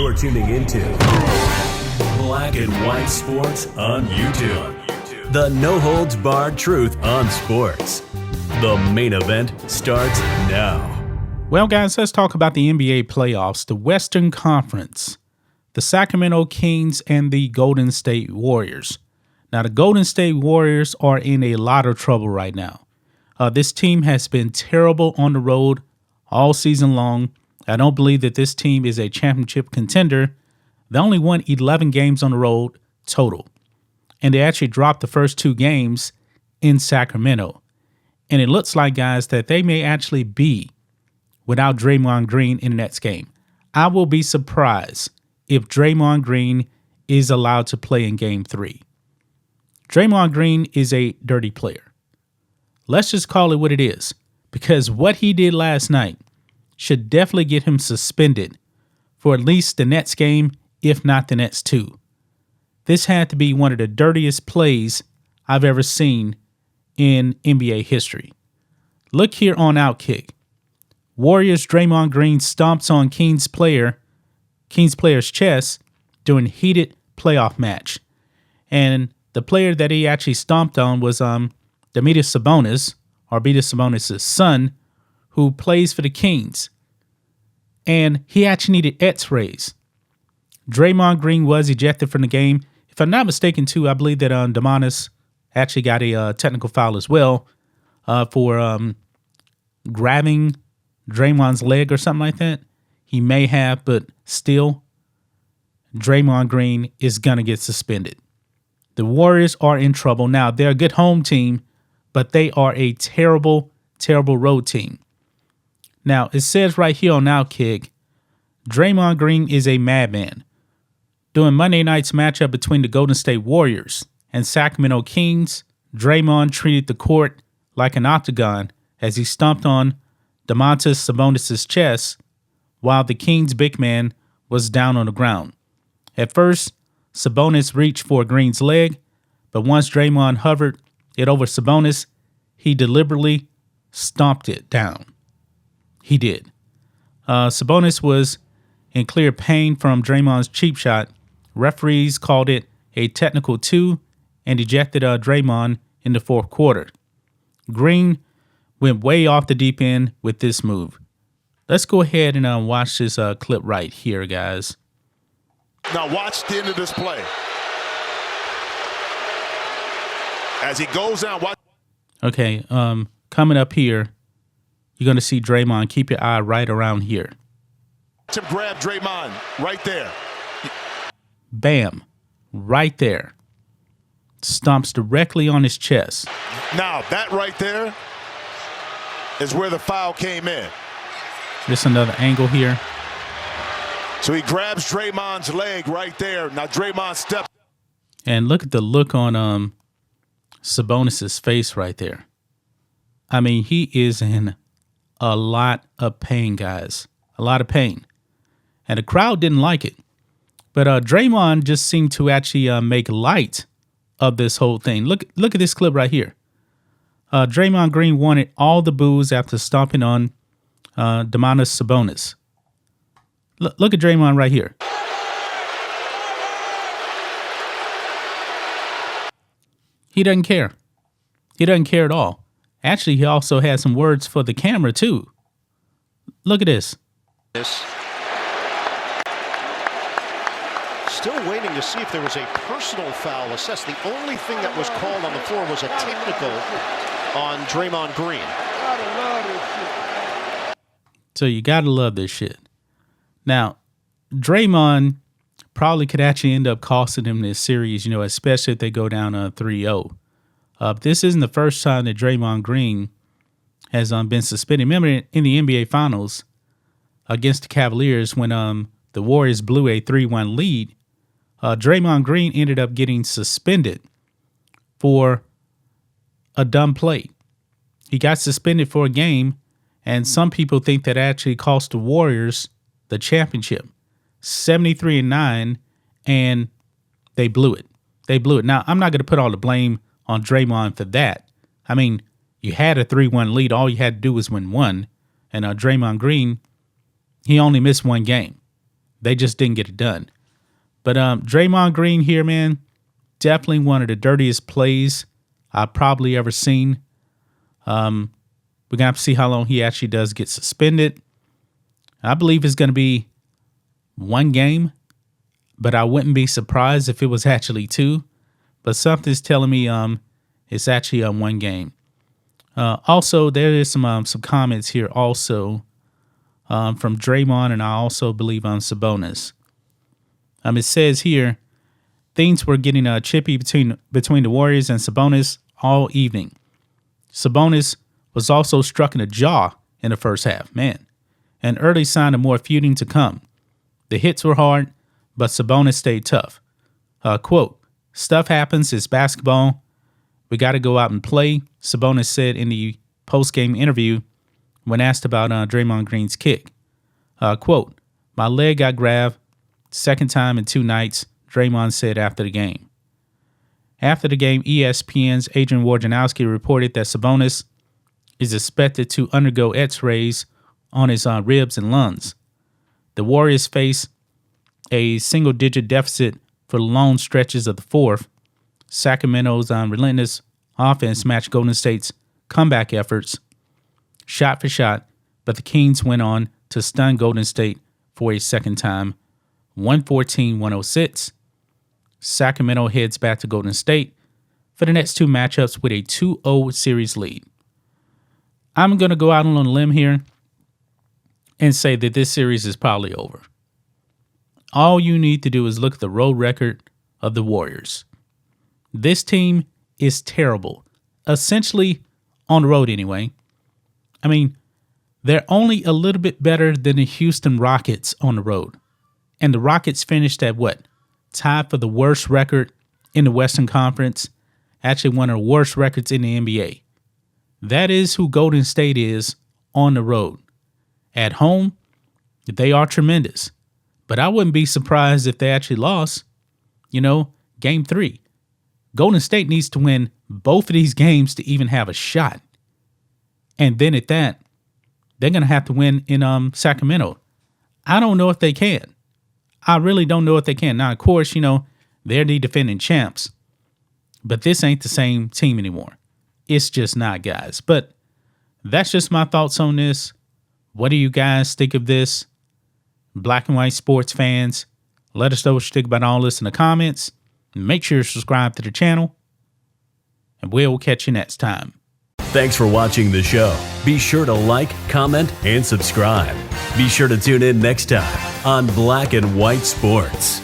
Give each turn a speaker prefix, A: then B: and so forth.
A: You're tuning into Black and White Sports on YouTube. The no-holds-barred truth on sports. The main event starts now.
B: Well, guys, let's talk about the NBA playoffs, the Western Conference, the Sacramento Kings and the Golden State Warriors. Now, the Golden State Warriors are in a lot of trouble right now. This team has been terrible on the road all season long. I don't believe that this team is a championship contender. They only won 11 games on the road total. And they actually dropped the first two games in Sacramento. And it looks like, guys, that they may actually be without Draymond Green in the next game. I will be surprised if Draymond Green is allowed to play in Game 3. Draymond Green is a dirty player. Let's just call it what it is, because what he did last night should definitely get him suspended for at least the next game, if not the next two. This had to be one of the dirtiest plays I've ever seen in NBA history. Look here on Outkick. Warriors Draymond Green stomps on Kings player's chest during heated playoff match. And the player that he actually stomped on was Domantas Sabonis, or Sabonis' son, who plays for the Kings. And he actually needed x-rays. Draymond Green was ejected from the game. If I'm not mistaken, too, I believe that Domantas actually got a technical foul as well for grabbing Draymond's leg or something like that. He may have, but still, Draymond Green is going to get suspended. The Warriors are in trouble. Now, they're a good home team, but they are a terrible, terrible road team. Now, it says right here on Outkick, Draymond Green is a madman. During Monday night's matchup between the Golden State Warriors and Sacramento Kings, Draymond treated the court like an octagon as he stomped on Domantas Sabonis' chest while the Kings' big man was down on the ground. At first, Sabonis reached for Green's leg, but once Draymond hovered it over Sabonis, he deliberately stomped it down. He did. Sabonis was in clear pain from Draymond's cheap shot. Referees called it a technical 2 and ejected Draymond in the fourth quarter. Green went way off the deep end with this move. Let's go ahead and watch this clip right here, guys.
C: Now watch the end of this play. As he goes down, watch.
B: Okay, coming up here, you're going to see Draymond. Keep your eye right around here.
C: Watch him grab Draymond right there.
B: Bam, right there. Stomps directly on his chest.
C: Now, that right there is where the foul came in.
B: Just another angle here.
C: So he grabs Draymond's leg right there. Now Draymond steps.
B: And look at the look on Sabonis' face right there. I mean, he is in a lot of pain, guys. A lot of pain. And the crowd didn't like it. But Draymond just seemed to actually make light of this whole thing. Look at this clip right here. Draymond Green wanted all the boos after stomping on Domantas Sabonis. Look at Draymond right here. He doesn't care. He doesn't care at all. Actually, he also had some words for the camera, too. Look at this.
D: Still waiting to see if there was a personal foul assessed. The only thing that was called on the floor was a technical on Draymond Green.
B: So you got to love this shit. Now, Draymond probably could actually end up costing him this series, especially if they go down 3-0. This isn't the first time that Draymond Green has been suspended. Remember in the NBA Finals against the Cavaliers when the Warriors blew a 3-1 lead, Draymond Green ended up getting suspended for a dumb play. He got suspended for a game, and some people think that actually cost the Warriors the championship. 73-9, and they blew it. Now, I'm not going to put all the blame on Draymond for that. I mean, you had a 3-1 lead. All you had to do was win one. And Draymond Green, he only missed one game. They just didn't get it done. But Draymond Green here, man, definitely one of the dirtiest plays I've probably ever seen. We're going to have to see how long he actually does get suspended. I believe it's going to be 1 game, but I wouldn't be surprised if it was actually 2. But something's telling me it's actually 1 game. Also, there is some comments here also from Draymond, and I also believe on Sabonis. It says here, things were getting chippy between the Warriors and Sabonis all evening. Sabonis was also struck in the jaw in the first half, man. An early sign of more feuding to come. The hits were hard, but Sabonis stayed tough. Quote, stuff happens, it's basketball. We got to go out and play, Sabonis said in the post-game interview when asked about Draymond Green's kick. Quote, my leg got grabbed, second time in 2 nights, Draymond said after the game. After the game, ESPN's Adrian Wojnarowski reported that Sabonis is expected to undergo X-rays on his ribs and lungs. The Warriors face a single-digit deficit for long stretches of the fourth. Sacramento's relentless offense matched Golden State's comeback efforts shot for shot, but the Kings went on to stun Golden State for a second time, 114-106. Sacramento heads back to Golden State for the next 2 matchups with a 2-0 series lead. I'm going to go out on a limb here and say that this series is probably over. All you need to do is look at the road record of the Warriors. This team is terrible, essentially on the road anyway. I mean, they're only a little bit better than the Houston Rockets on the road. And the Rockets finished at what? Tied for the worst record in the Western Conference. Actually, one of the worst records in the NBA. That is who Golden State is on the road. At home, they are tremendous. But I wouldn't be surprised if they actually lost, Game 3. Golden State needs to win both of these games to even have a shot. And then at that, they're going to have to win in Sacramento. I don't know if they can. I really don't know if they can. Now, of course, they're the defending champs. But this ain't the same team anymore. It's just not, guys. But that's just my thoughts on this. What do you guys think of this? Black and white sports fans, let us know what you think about all this in the comments. Make sure you subscribe to the channel. And we'll catch you next time.
A: Thanks for watching the show. Be sure to like, comment, and subscribe. Be sure to tune in next time on Black and White Sports.